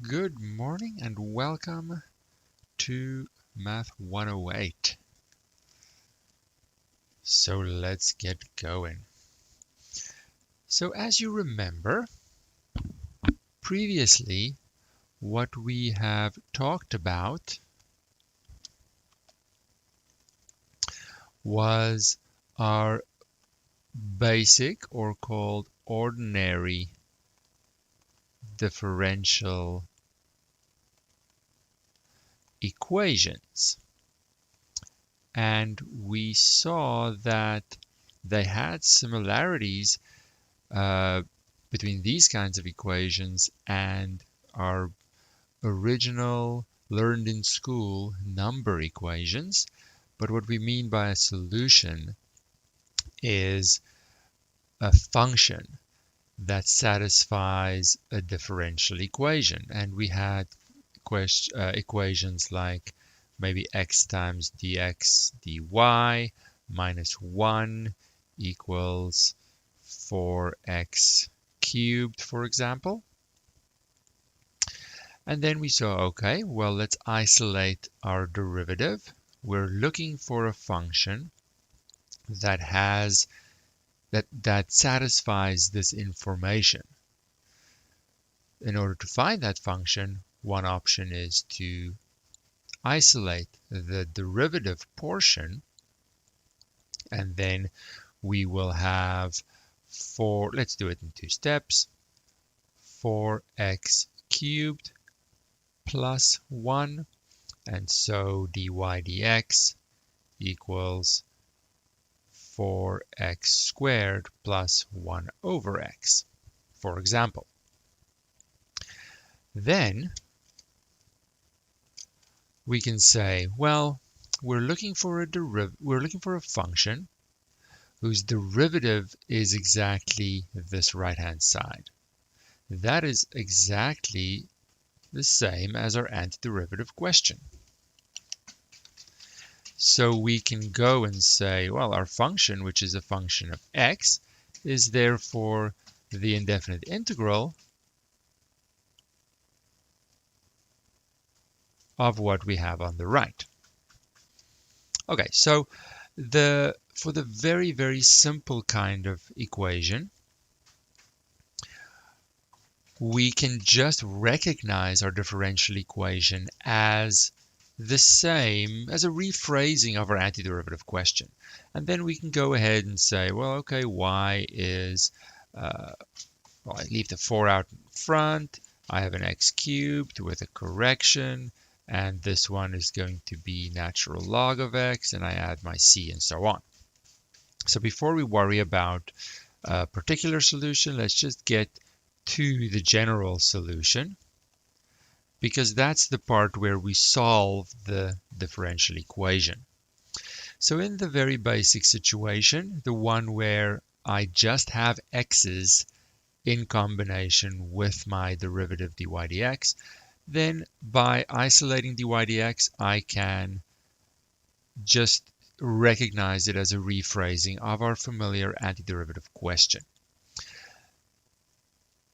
Good morning and welcome to Math 108. So let's get going. So as you remember, previously what we have talked about was our basic or called ordinary differential equations. And we saw that they had similarities between these kinds of equations and our original learned in school number equations. But what we mean by a solution is a function that satisfies a differential equation. And we had equations like maybe x times dx dy minus 1 equals 4x cubed, for example. And then we saw, okay, well, let's isolate our derivative. We're looking for a function that has that satisfies this information. In order to find that function, one option is to isolate the derivative portion, and then we will have let's do it in two steps, 4x cubed plus 1, and so dy dx equals 4x squared plus 1 over x, for example. Then we can say, well, we're looking for a function whose derivative is exactly this right-hand side. That is exactly the same as our antiderivative question. So we can go and say, well, our function, which is a function of x, is therefore the indefinite integral of what we have on the right. Okay, so for the very, very simple kind of equation, we can just recognize our differential equation as the same as a rephrasing of our antiderivative question. And then we can go ahead and say, well, okay, y is, well, I leave the 4 out in front. I have an x cubed with a correction, and this one is going to be natural log of x, and I add my c and so on. So before we worry about a particular solution, let's just get to the general solution, because that's the part where we solve the differential equation. So in the very basic situation, the one where I just have x's in combination with my derivative dy dx, then by isolating dy dx, I can just recognize it as a rephrasing of our familiar antiderivative question.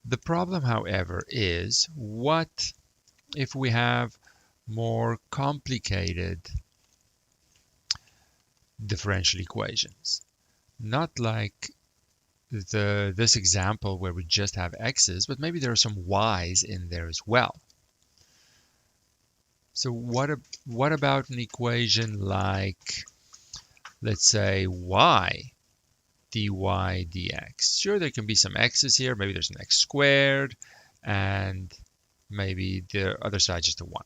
The problem, however, is what if we have more complicated differential equations? Not like this example where we just have x's, but maybe there are some y's in there as well. So what about an equation like, let's say, y dy dx? Sure, there can be some x's here. Maybe there's an x squared, and maybe the other side just a 1.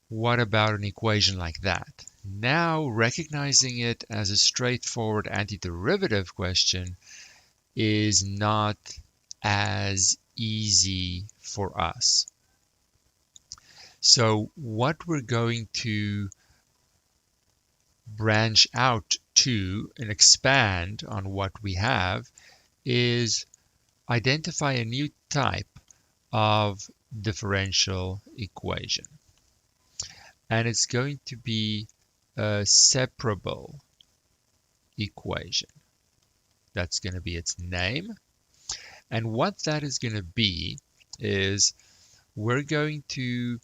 What about an equation like that? Now, recognizing it as a straightforward antiderivative question is not as easy for us. So what we're going to branch out to and expand on what we have is identify a new type of differential equation. And it's going to be a separable equation. That's going to be its name. And what that is going to be is we're going to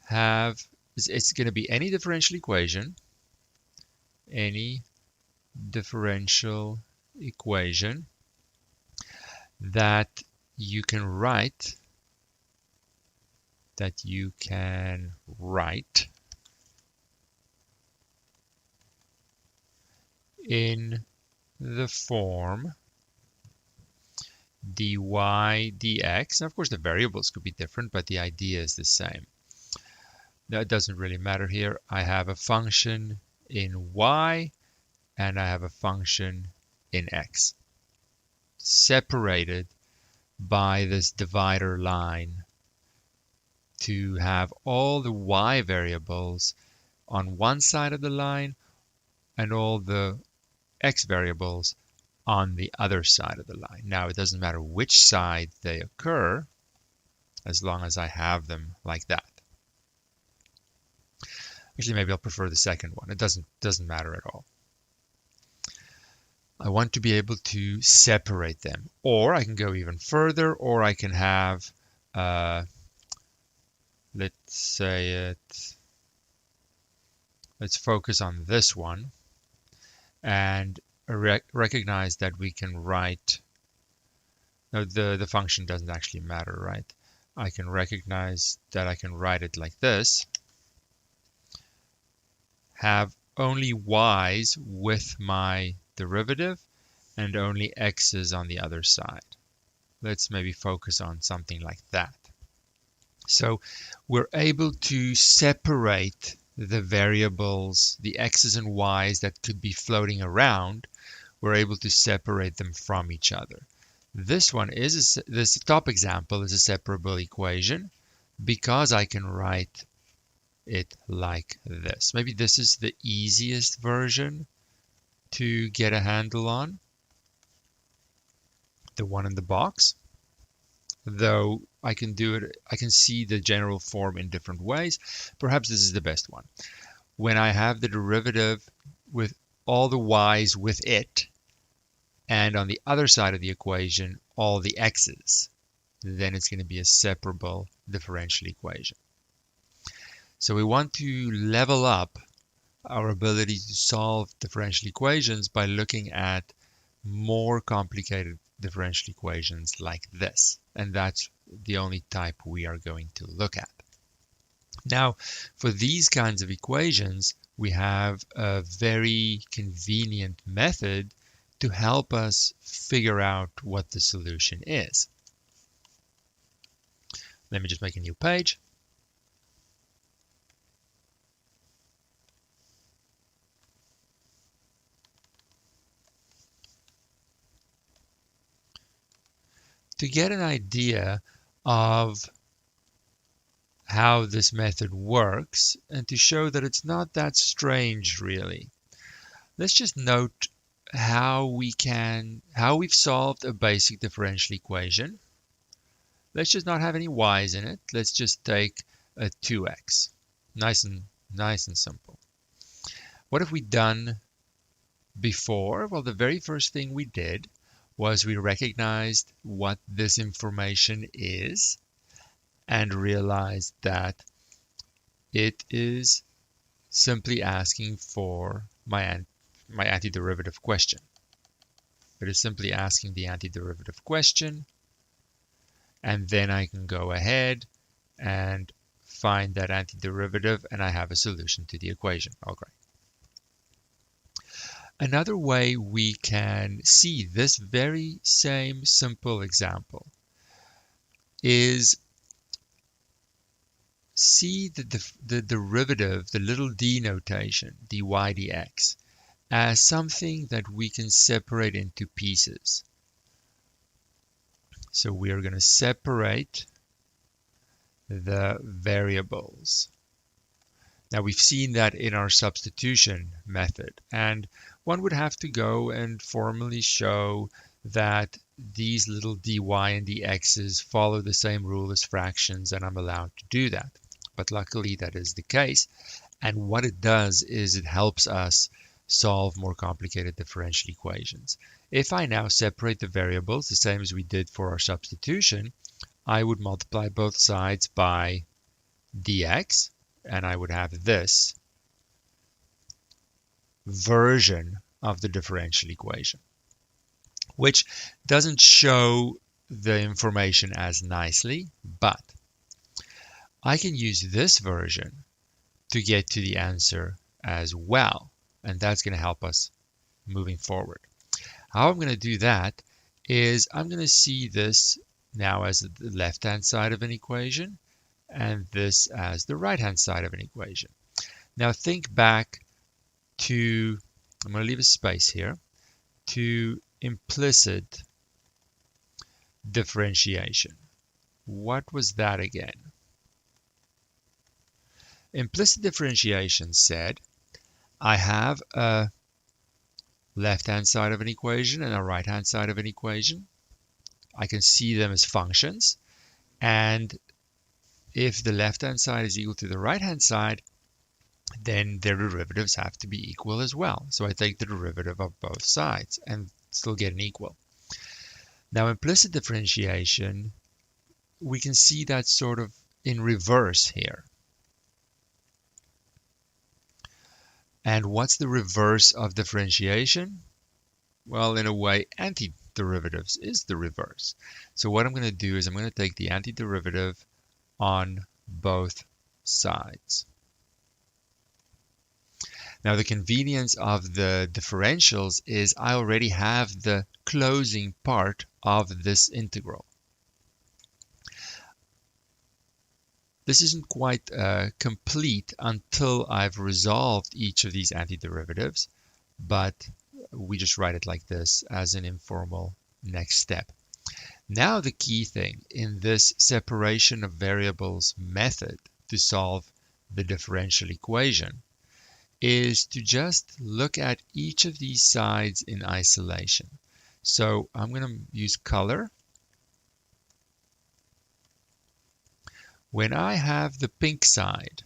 have, it's going to be any differential equation that you can write in the form dy dx. Now, of course, the variables could be different, but the idea is the same. Now, it doesn't really matter here. I have a function in y, and I have a function in x, separated by this divider line to have all the y variables on one side of the line and all the x variables on the other side of the line. Now, it doesn't matter which side they occur, as long as I have them like that. Actually, maybe I'll prefer the second one. It doesn't matter at all. I want to be able to separate them, or I can go even further, or I can have, let's focus on this one and recognize that we can write, no, the function doesn't actually matter, right? I can recognize that I can write it like this, have only y's with my derivative and only x's on the other side. Let's maybe focus on something like that. So we're able to separate the variables, the x's and y's that could be floating around. We're able to separate them from each other. This top example is a separable equation because I can write it like this. Maybe this is the easiest version to get a handle on, the one in the box, though I can see the general form in different ways. Perhaps this is the best one. When I have the derivative with all the y's with it, and on the other side of the equation, all the x's, then it's going to be a separable differential equation. So we want to level up our ability to solve differential equations by looking at more complicated differential equations like this. And that's the only type we are going to look at. Now, for these kinds of equations, we have a very convenient method to help us figure out what the solution is. Let me just make a new page. To get an idea of how this method works and to show that it's not that strange really, let's just note how we've solved a basic differential equation. Let's just not have any y's in it. Let's just take a 2x. Nice and simple. What have we done before? Well, the very first thing we did was we recognized what this information is and realized that it is simply asking for my antiderivative question. It is simply asking the antiderivative question, and then I can go ahead and find that antiderivative, and I have a solution to the equation. Okay. Another way we can see this very same simple example is see the derivative, the little d notation, dy dx, as something that we can separate into pieces. So we are going to separate the variables. Now we've seen that in our substitution method, and one would have to go and formally show that these little dy and dx's follow the same rule as fractions, and I'm allowed to do that. But luckily that is the case, and what it does is it helps us solve more complicated differential equations. If I now separate the variables the same as we did for our substitution, I would multiply both sides by dx, and I would have this version of the differential equation, which doesn't show the information as nicely, but I can use this version to get to the answer as well, and that's going to help us moving forward. How I'm going to do that is I'm going to see this now as the left-hand side of an equation and this as the right-hand side of an equation. Now think back to, I'm going to leave a space here, to implicit differentiation. What was that again? Implicit differentiation said I have a left-hand side of an equation and a right-hand side of an equation. I can see them as functions, and if the left-hand side is equal to the right-hand side, then their derivatives have to be equal as well. So I take the derivative of both sides and still get an equal. Now implicit differentiation, we can see that sort of in reverse here. And what's the reverse of differentiation? Well, in a way, antiderivatives is the reverse. So what I'm going to do is I'm going to take the antiderivative on both sides. Now the convenience of the differentials is I already have the closing part of this integral. This isn't quite complete until I've resolved each of these antiderivatives, but we just write it like this as an informal next step. Now the key thing in this separation of variables method to solve the differential equation is to just look at each of these sides in isolation. So I'm going to use color. When I have the pink side,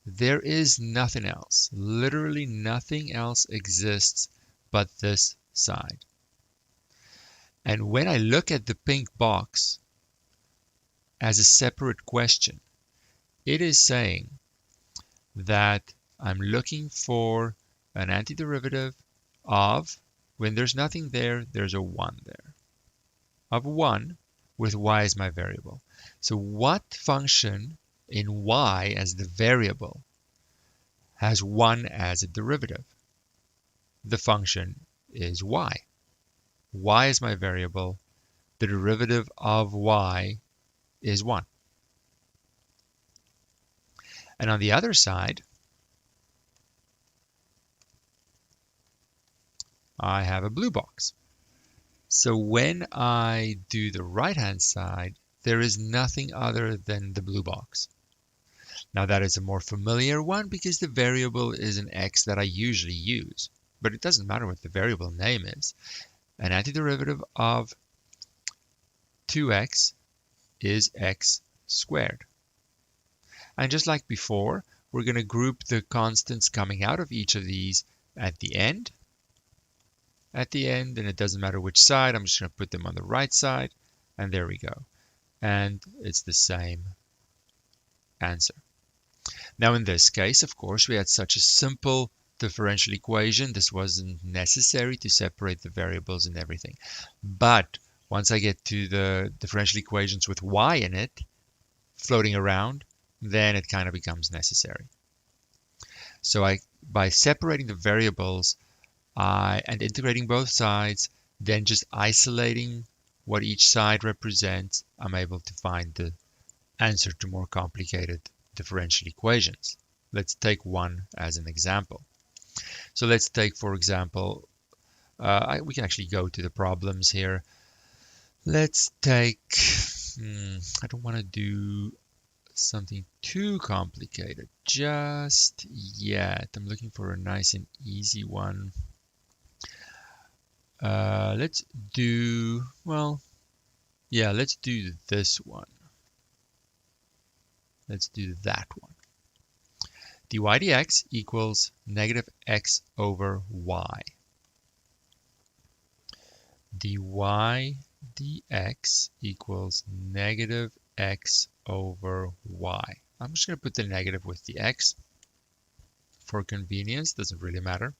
there is nothing else. Literally nothing else exists but this side. And when I look at the pink box as a separate question, it is saying that I'm looking for an antiderivative of, when there's nothing there, there's a 1 there, of 1 with y as my variable. So what function in y as the variable has 1 as a derivative? The function is y. Y is my variable. The derivative of y is 1. And on the other side, I have a blue box. So when I do the right-hand side, there is nothing other than the blue box. Now that is a more familiar one because the variable is an x that I usually use, but it doesn't matter what the variable name is. An antiderivative of 2x is x squared. And just like before, we're going to group the constants coming out of each of these at the end. And it doesn't matter which side, I'm just going to put them on the right side, and there we go. And it's the same answer. Now in this case, of course, we had such a simple differential equation, this wasn't necessary to separate the variables and everything. But once I get to the differential equations with y in it, floating around, then it kind of becomes necessary. So by separating the variables and integrating both sides, then just isolating what each side represents, I'm able to find the answer to more complicated differential equations. Let's take one as an example. So let's take, for example, we can actually go to the problems here. Let's take, I don't want to do something too complicated just yet. I'm looking for a nice and easy one. Let's do, let's do this one. Let's do that one. dy dx equals negative x over y. dy dx equals negative x over y. I'm just going to put the negative with the x for convenience, doesn't really matter.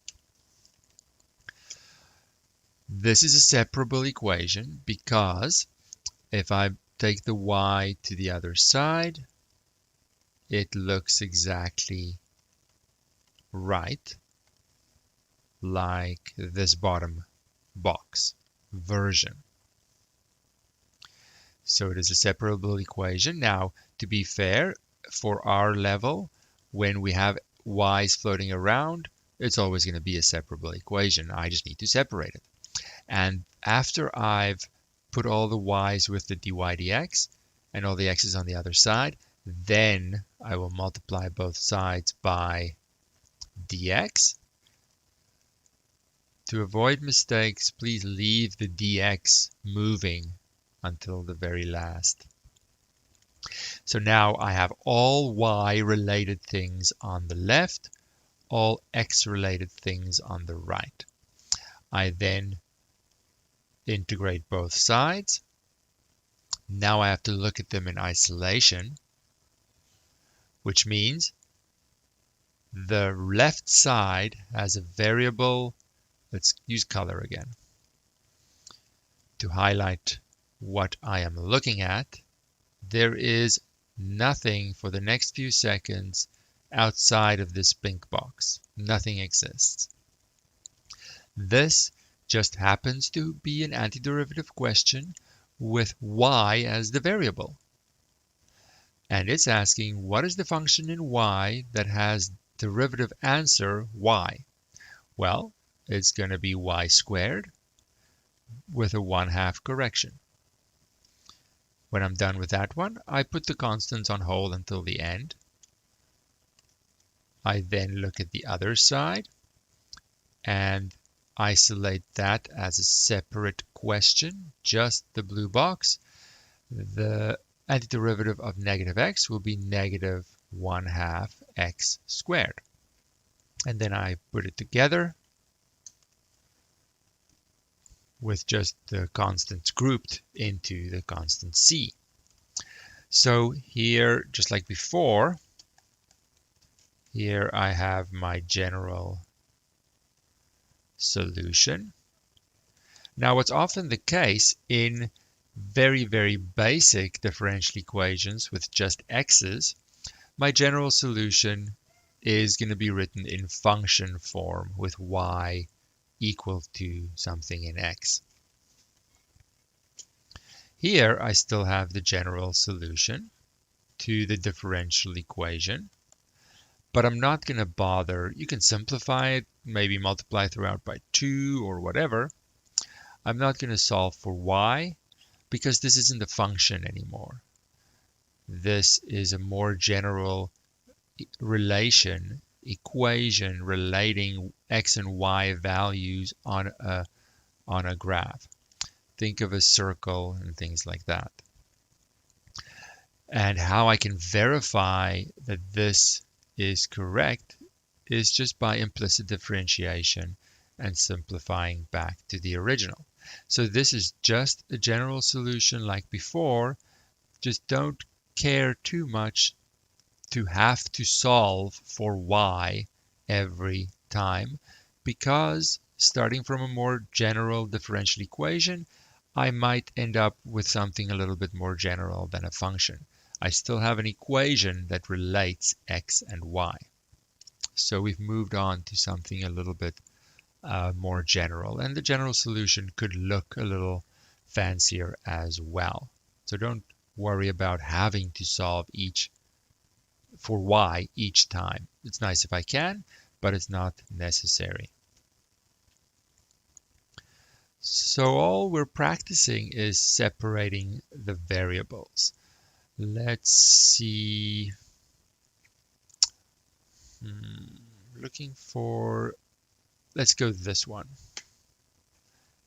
This is a separable equation because if I take the y to the other side, it looks exactly right like this bottom box version. So it is a separable equation. Now, to be fair, for our level, when we have y's floating around, it's always going to be a separable equation. I just need to separate it. And after I've put all the y's with the dy dx and all the x's on the other side, then I will multiply both sides by dx. To avoid mistakes, please leave the dx moving until the very last. So now I have all y-related things on the left, all x-related things on the right. I then integrate both sides. Now I have to look at them in isolation, which means the left side has a variable. Let's use color again to highlight what I am looking at. There is nothing for the next few seconds outside of this pink box. Nothing exists. This just happens to be an antiderivative question with y as the variable. And it's asking, what is the function in y that has derivative answer y? Well, it's going to be y squared with a 1/2 correction. When I'm done with that one, I put the constants on hold until the end. I then look at the other side and isolate that as a separate question, just the blue box. The antiderivative of negative x will be negative 1/2 x squared. And then I put it together with just the constants grouped into the constant c. So here, just like before, here I have my general solution. Now, what's often the case in very, very basic differential equations with just x's, my general solution is going to be written in function form with y equal to something in x. Here I still have the general solution to the differential equation, but I'm not going to bother. You can simplify it, maybe multiply throughout by 2 or whatever. I'm not going to solve for y because this isn't a function anymore. This is a more general equation relating x and y values on a graph. Think of a circle and things like that. And how I can verify that this is correct is just by implicit differentiation and simplifying back to the original. So this is just a general solution like before. Just don't care too much to have to solve for y every time, because starting from a more general differential equation, I might end up with something a little bit more general than a function. I still have an equation that relates x and y. So we've moved on to something a little bit more general, and the general solution could look a little fancier as well. So don't worry about having to solve for y each time. It's nice if I can, but it's not necessary. So all we're practicing is separating the variables. Let's see. Looking for, let's go this one.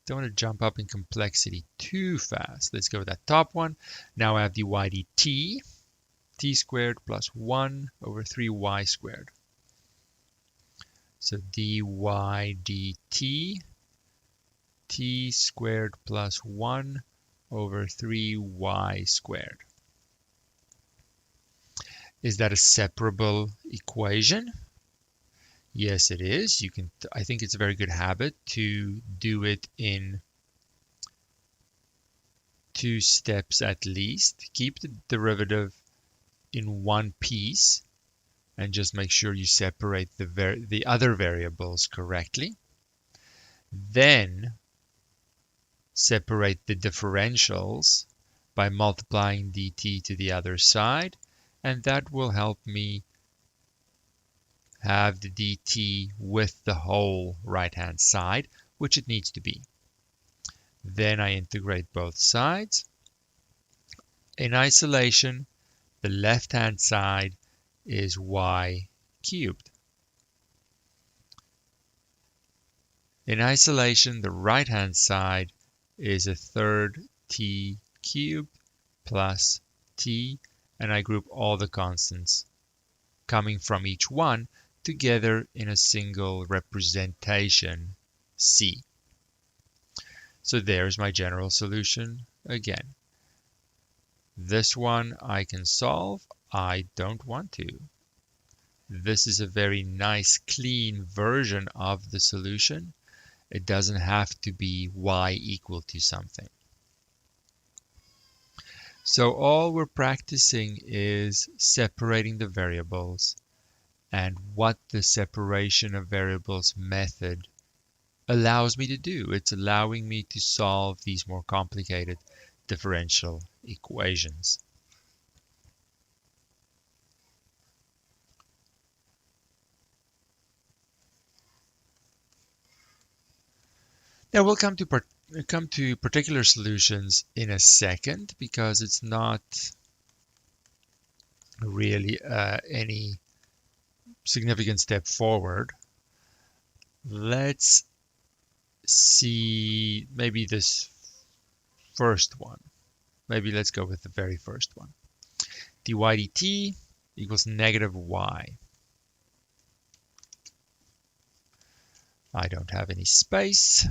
Don't want to jump up in complexity too fast. Let's go with that top one. Now I have dy dt, t squared plus 1 over 3y squared. So dy dt, t squared plus 1 over 3y squared. Is that a separable equation? Yes, it is. I think it's a very good habit to do it in 2 steps at least. Keep the derivative in one piece and just make sure you separate the other variables correctly. Then separate the differentials by multiplying dt to the other side, and that will help me have the dt with the whole right-hand side, which it needs to be. Then I integrate both sides. In isolation, the left-hand side is y cubed. In isolation, the right-hand side is a third t cubed plus t, and I group all the constants coming from each one together in a single representation, c. So there's my general solution again. This one I can solve. I don't want to. This is a very nice, clean version of the solution. It doesn't have to be y equal to something. So all we're practicing is separating the variables and what the separation of variables method allows me to do. It's allowing me to solve these more complicated differential equations. Now we'll come to particular solutions in a second, because it's not really any significant step forward. Let's see maybe this first one. Maybe let's go with the very first one. dy dt equals negative y. I don't have any space.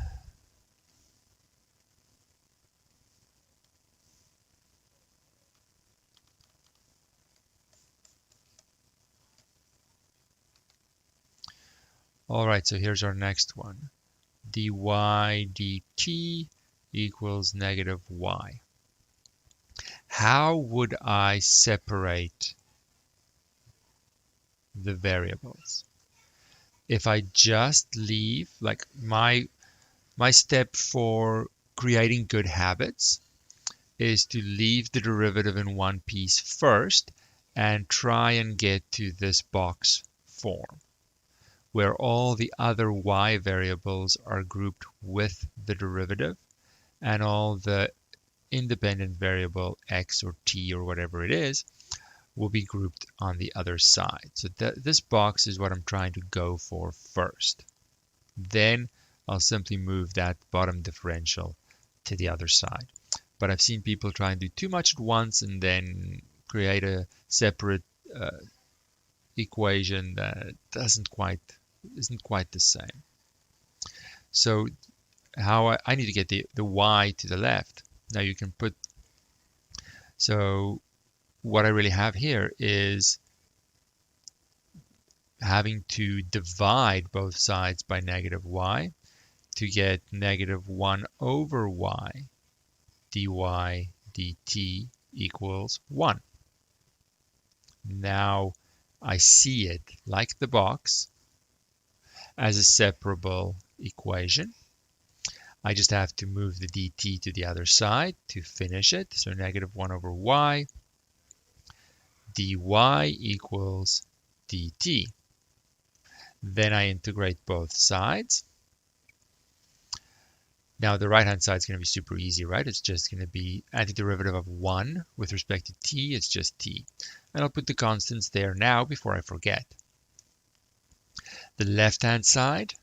All right, so here's our next one. dy dt equals negative y. How would I separate the variables? If I just leave, like my step for creating good habits is to leave the derivative in one piece first and try and get to this box form, where all the other y variables are grouped with the derivative and all the independent variable x or t or whatever it is will be grouped on the other side. So this box is what I'm trying to go for first. Then I'll simply move that bottom differential to the other side. But I've seen people try and do too much at once and then create a separate equation that isn't quite the same. So how I need to get the y to the left. Now you can put, so what I really have here is having to divide both sides by negative y to get negative 1 over y dy dt equals 1. Now I see it, like the box, as a separable equation. I just have to move the dt to the other side to finish it. So negative 1 over y dy equals dt. Then I integrate both sides. Now the right-hand side is going to be super easy, right? It's just going to be antiderivative of 1 with respect to t. It's just t. And I'll put the constants there now before I forget. The left-hand side,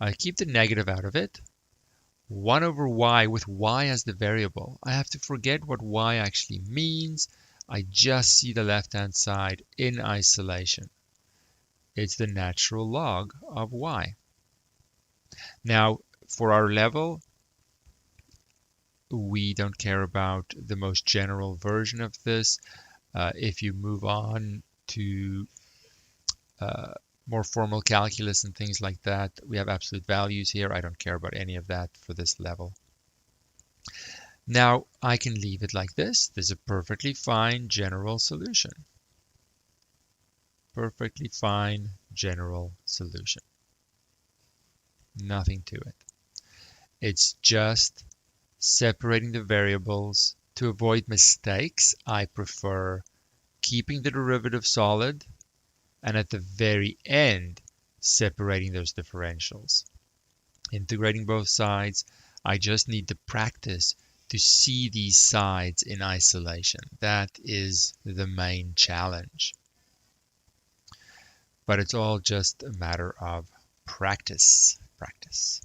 I keep the negative out of it. 1 over y with y as the variable. I have to forget what y actually means. I just see the left-hand side in isolation. It's the natural log of y. Now, for our level, we don't care about the most general version of this. If you move on to uh, more formal calculus and things like that, we have absolute values here. I don't care about any of that for this level. Now I can leave it like this. There's a perfectly fine general solution. Perfectly fine general solution. Nothing to it. It's just separating the variables. To avoid mistakes, I prefer keeping the derivative solid and at the very end separating those differentials. Integrating both sides, I just need the practice to see these sides in isolation. That is the main challenge. But it's all just a matter of practice. Practice.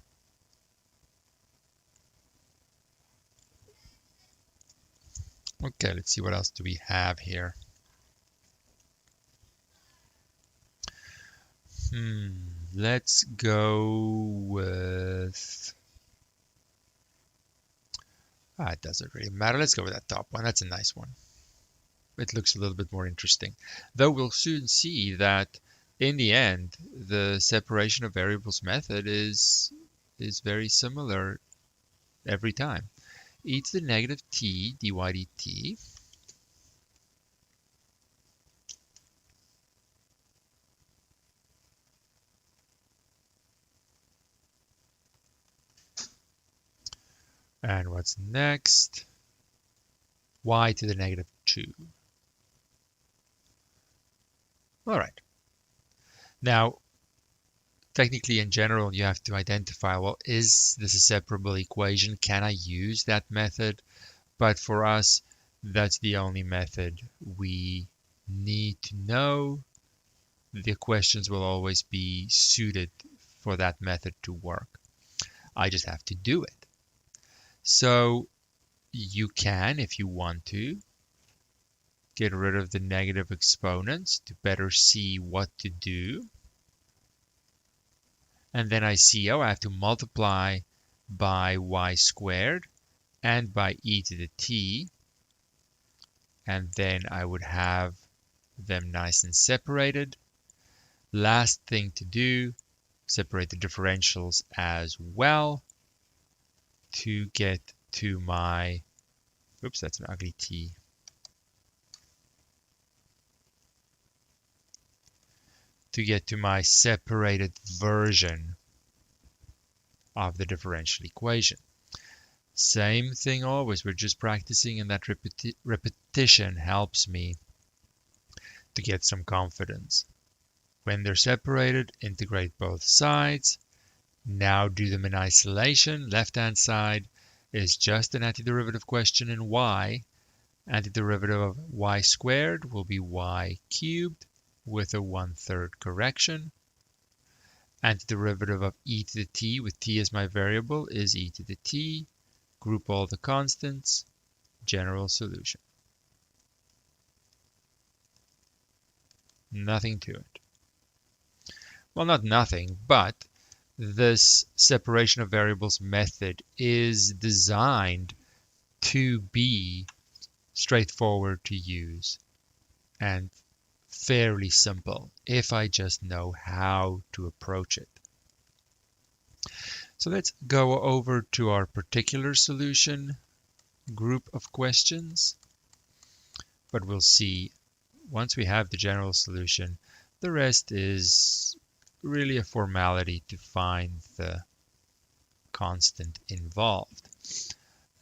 Okay, let's see what else do we have here. Let's go with... it doesn't really matter. Let's go with that top one. That's a nice one. It looks a little bit more interesting. Though we'll soon see that in the end, the separation of variables method is very similar every time. E to the negative t dy dt and what's next? Y to the negative 2. All right. Now, technically in general, you have to identify, well, is this a separable equation? Can I use that method? But for us, that's the only method we need to know. The questions will always be suited for that method to work. I just have to do it. So you can, if you want to, get rid of the negative exponents to better see what to do. And then I see, oh, I have to multiply by y squared and by e to the t. And then I would have them nice and separated. Last thing to do, separate the differentials as well to get to my, oops, that's an ugly t. To get to my separated version of the differential equation. Same thing always, we're just practicing, and that repetition helps me to get some confidence. When they're separated, integrate both sides. Now do them in isolation. Left-hand side is just an antiderivative question in y. Antiderivative of y squared will be y cubed with a 1/3 correction. Antiderivative of e to the t with t as my variable is e to the t. Group all the constants. General solution. Nothing to it. Well, not nothing, but this separation of variables method is designed to be straightforward to use and fairly simple if I just know how to approach it. So let's go over to our particular solution group of questions. But we'll see once we have the general solution, the rest is really a formality to find the constant involved.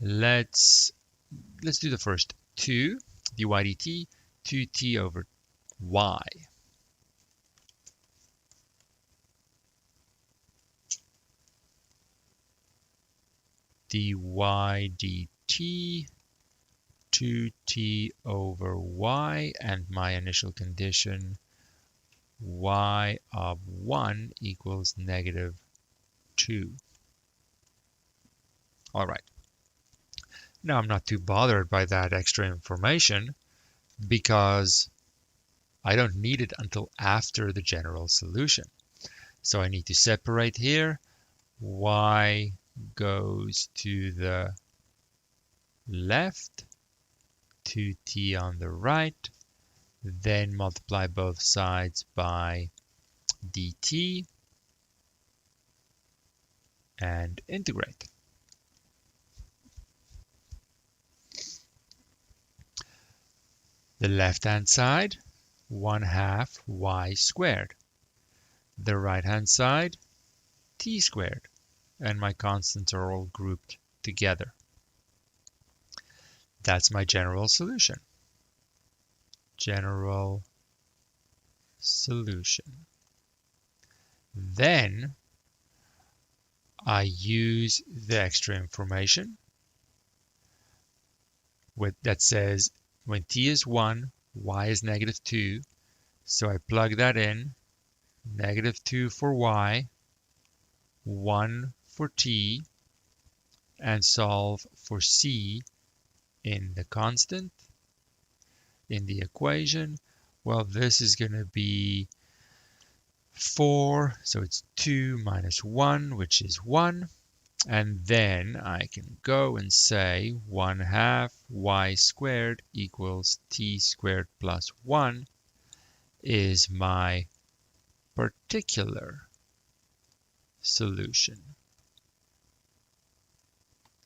Let's do the first 2 dy dt, 2t over y. dy dt, 2t over y, and my initial condition, y of 1 equals negative 2. All right. Now I'm not too bothered by that extra information because I don't need it until after the general solution. So I need to separate here. Y goes to the left 2t on the right, then multiply both sides by dt, and integrate. The left-hand side, 1/2 y squared. The right-hand side, t squared. And my constants are all grouped together. That's my general solution. General solution. Then I use the extra information that says when t is 1, y is -2. So I plug that in, -2 for y, 1 for t, and solve for c in the constant, in the equation. Well, this is going to be 4, so it's 2 minus 1, which is 1. And then I can go and say 1/2 y squared equals t squared plus 1 is my particular solution.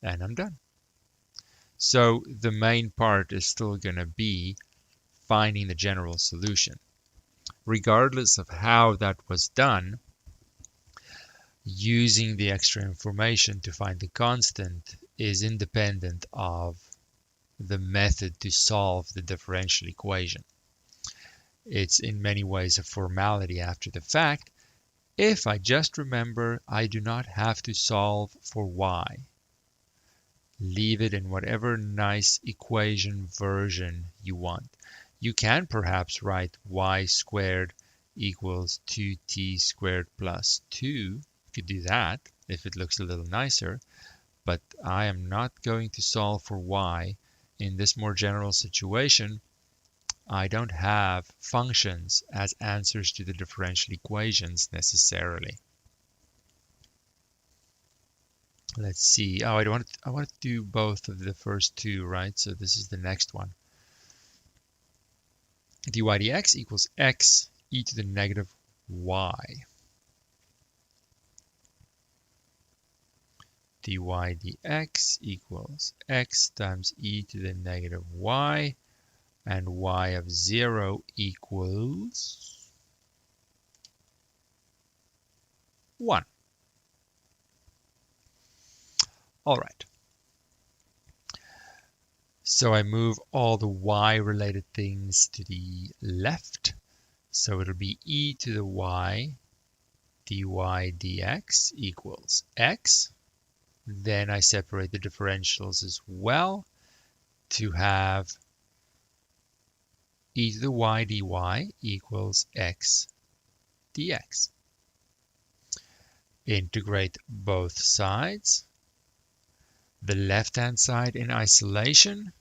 And I'm done. So the main part is still going to be finding the general solution. Regardless of how that was done, using the extra information to find the constant is independent of the method to solve the differential equation. It's in many ways a formality after the fact. If I just remember, I do not have to solve for y. Leave it in whatever nice equation version you want. You can perhaps write y squared equals 2t squared plus 2. You could do that if it looks a little nicer, but I am not going to solve for y in this more general situation. I don't have functions as answers to the differential equations necessarily. Let's see. Oh, I want to do both of the first two, right? So this is the next one. dy dx equals x e to the negative y. dy dx equals x times e to the negative y, and y of 0 equals 1. All right. So I move all the y-related things to the left. So it'll be e to the y dy dx equals x. Then I separate the differentials as well to have e to the y dy equals x dx. Integrate both sides. The left-hand side in isolation,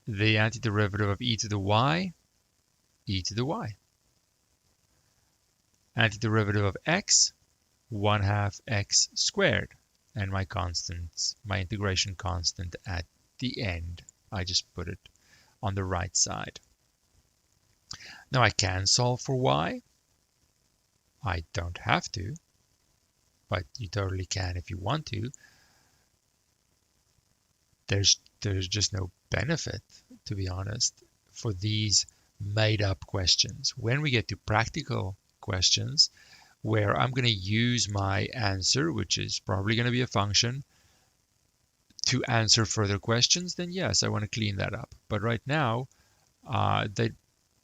the antiderivative of e to the y, e to the y. Antiderivative of x, 1/2 x squared. And my constants, my integration constant at the end, I just put it on the right side. Now I can solve for y. I don't have to, but you totally can if you want to. There's just no benefit, to be honest, for these made-up questions. When we get to practical questions, where I'm going to use my answer, which is probably going to be a function, to answer further questions, then yes, I want to clean that up. But right now,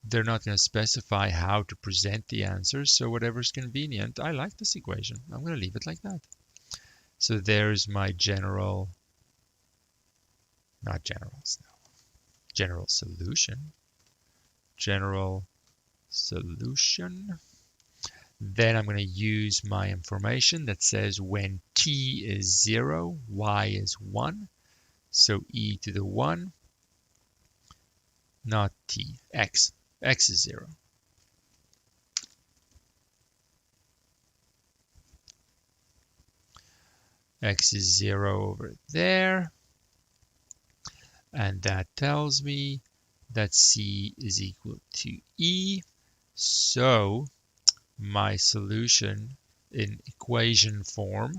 they're not going to specify how to present the answers, so whatever's convenient. I like this equation. I'm going to leave it like that. So there's my general solution. General solution. Then I'm going to use my information that says when t is 0, y is 1. So e to the 1, not t, x. X is 0. X is 0 over there. And that tells me that C is equal to E. So my solution in equation form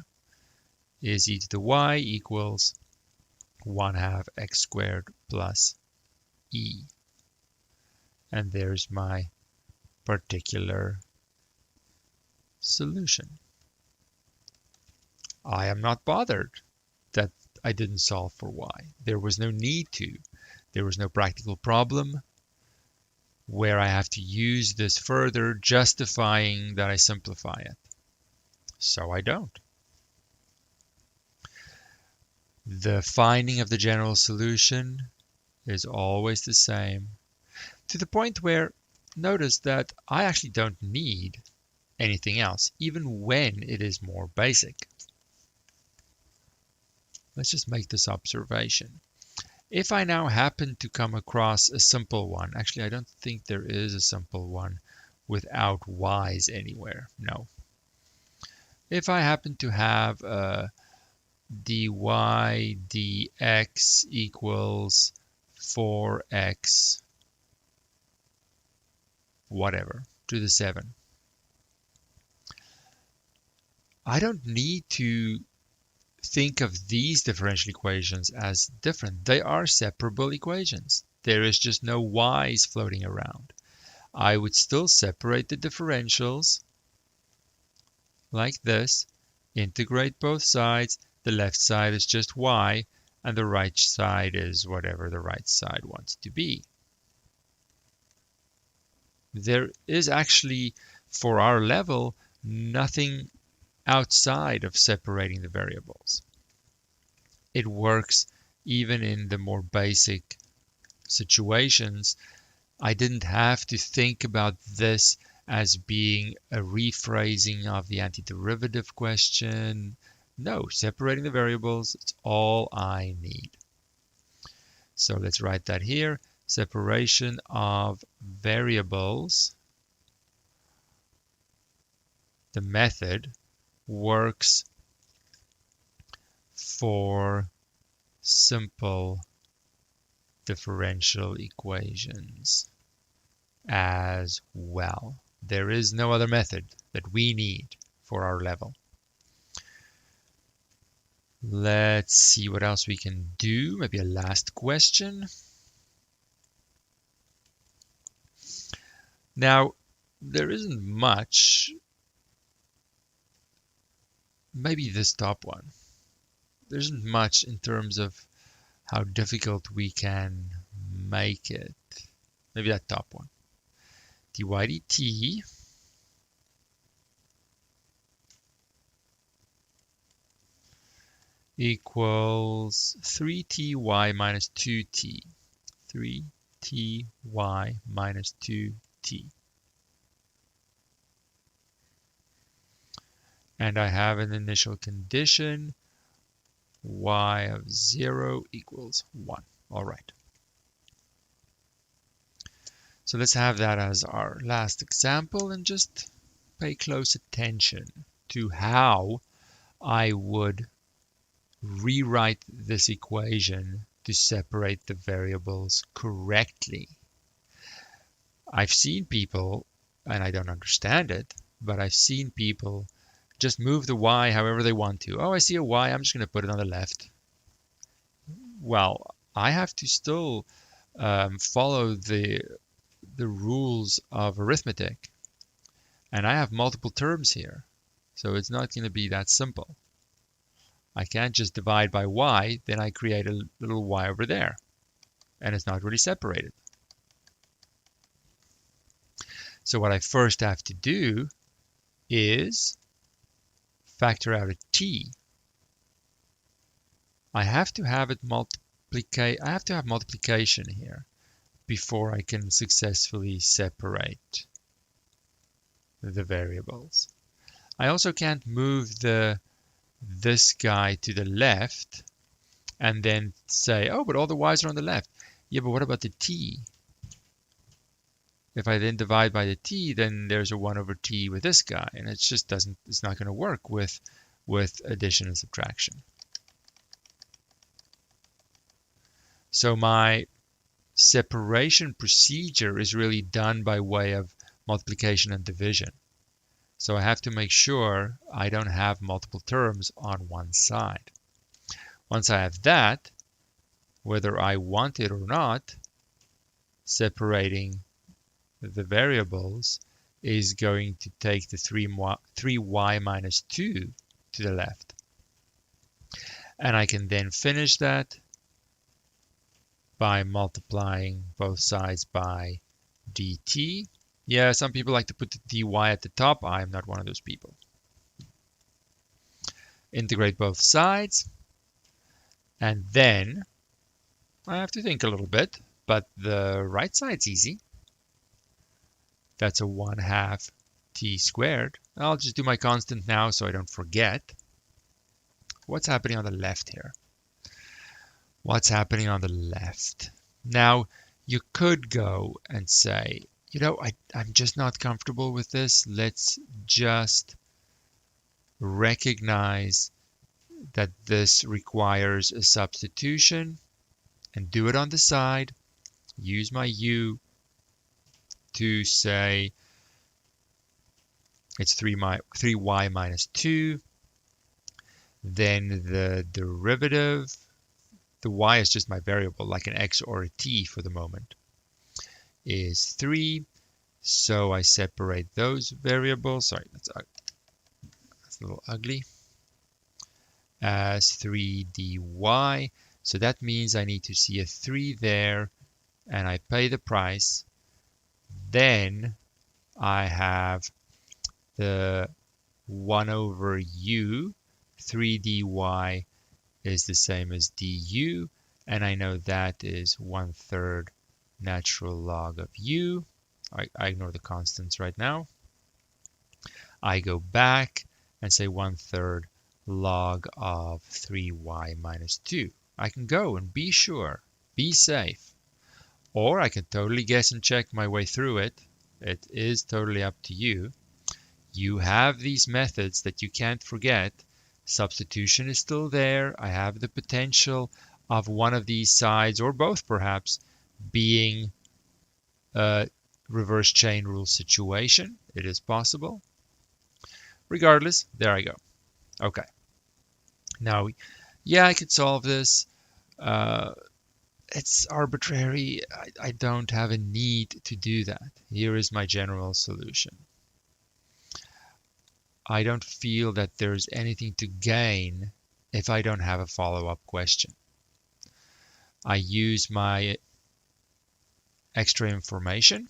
is e to the y equals 1/2 x squared plus E. And there's my particular solution. I am not bothered that I didn't solve for y. There was no need to. There was no practical problem where I have to use this further, justifying that I simplify it. So I don't. The finding of the general solution is always the same, to the point where notice that I actually don't need anything else, even when it is more basic. Let's just make this observation. If I now happen to come across a simple one, actually I don't think there is a simple one without y's anywhere, no. If I happen to have dy dx equals 4x whatever to the 7, I don't need to think of these differential equations as different. They are separable equations. There is just no y's floating around. I would still separate the differentials like this, integrate both sides. The left side is just y, and the right side is whatever the right side wants to be. There is actually, for our level, nothing outside of separating the variables. It works even in the more basic situations. I didn't have to think about this as being a rephrasing of the antiderivative question. No, separating the variables, it's all I need. So let's write that here. Separation of variables. The method works for simple differential equations as well. There is no other method that we need for our level. Let's see what else we can do. Maybe a last question. Now, there isn't much. Maybe this top one. There isn't much in terms of how difficult we can make it. Maybe that top one. dy dt equals 3ty minus 2t. 3ty minus 2t. And I have an initial condition, y of 0 equals 1. All right. So let's have that as our last example and just pay close attention to how I would rewrite this equation to separate the variables correctly. I've seen people, and I don't understand it, but I've seen people just move the y however they want to. Oh, I see a y, I'm just going to put it on the left. Well, I have to still follow the rules of arithmetic. And I have multiple terms here. So it's not going to be that simple. I can't just divide by y, then I create a little y over there. And it's not really separated. So what I first have to do is factor out a t. I have to have multiplication here before I can successfully separate the variables. I also can't move this guy to the left and then say, oh, but all the y's are on the left. Yeah, but what about the t? If I then divide by the t, then there's a 1 over t with this guy, and it just doesn't, it's not going to work with addition and subtraction. So my separation procedure is really done by way of multiplication and division. So I have to make sure I don't have multiple terms on one side. Once I have that, whether I want it or not, separating the variables is going to take the 3y minus 2 to the left. And I can then finish that by multiplying both sides by dt. Yeah, some people like to put the dy at the top. I'm not one of those people. Integrate both sides. And then I have to think a little bit, but the right side's easy. That's a 1/2 t squared. I'll just do my constant now so I don't forget. What's happening on the left here? What's happening on the left? Now, you could go and say, you know, I'm just not comfortable with this. Let's just recognize that this requires a substitution and do it on the side. Use my u to say it's 3y minus 2. Then the derivative, the y is just my variable, like an x or a t for the moment, is 3. So I separate those variables. Sorry, that's a little ugly. As 3 dy. So that means I need to see a 3 there, and I pay the price. Then I have the 1 over u. 3 dy is the same as du, and I know that is 1/3 natural log of u. I ignore the constants right now. I go back and say 1/3 log of 3y minus 2. I can go and be sure, be safe. Or I can totally guess and check my way through it. It is totally up to you. You have these methods that you can't forget. Substitution is still there. I have the potential of one of these sides, or both perhaps, being a reverse chain rule situation. It is possible. Regardless, there I go. Okay. Now, yeah, I could solve this. It's arbitrary. I don't have a need to do that. Here is my general solution. I don't feel that there's anything to gain if I don't have a follow-up question. I use my extra information,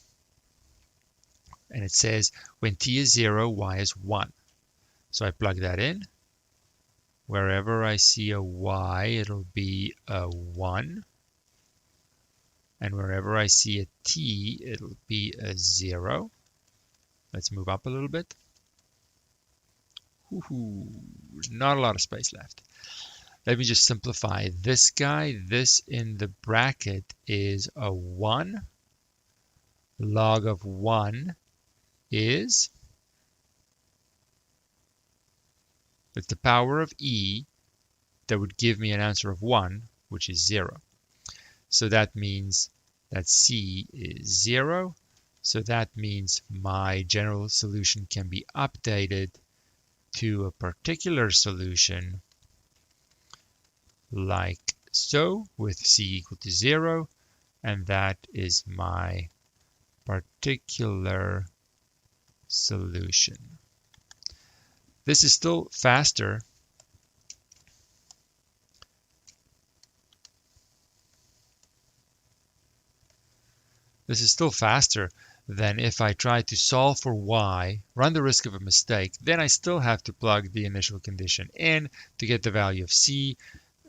and it says when t is 0, y is 1. So I plug that in. Wherever I see a y, it'll be a 1. And wherever I see a t, it'll be a 0. Let's move up a little bit. Not a lot of space left. Let me just simplify this guy. This in the bracket is a 1. Log of 1 is, it's the power of e that would give me an answer of 1, which is 0. So that means that c is 0. So that means my general solution can be updated to a particular solution like so, with c equal to 0, and that is my particular solution. This is still faster than if I try to solve for y, run the risk of a mistake, then I still have to plug the initial condition in to get the value of c.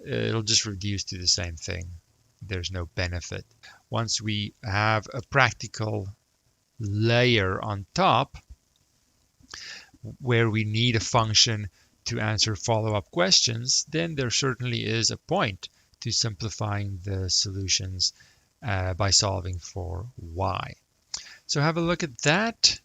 It'll just reduce to the same thing. There's no benefit. Once we have a practical layer on top, where we need a function to answer follow-up questions, then there certainly is a point to simplifying the solutions by solving for y. So have a look at that.